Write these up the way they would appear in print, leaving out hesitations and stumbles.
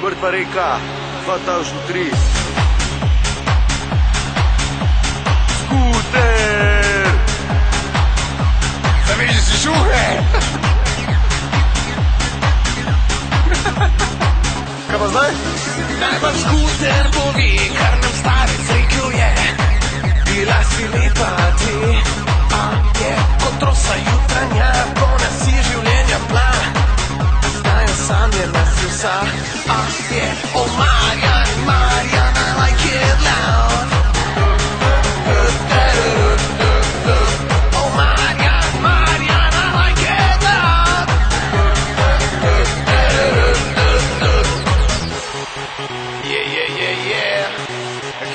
Mrtva reka 2003. Skuter! Zaveži si žuhe! Kaj pa zdaj? Naj vam skuter pove, kar nam starec rekel je. Bila si lepa ti, a je kot rosa jutranja, polna si življenja plan. Zdaj osamljena si vsa, a je o Marjan, Marjan, I like it loud. O Marjan, Marjan, I like it loud.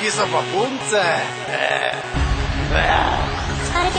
Kje so pa punce? Stare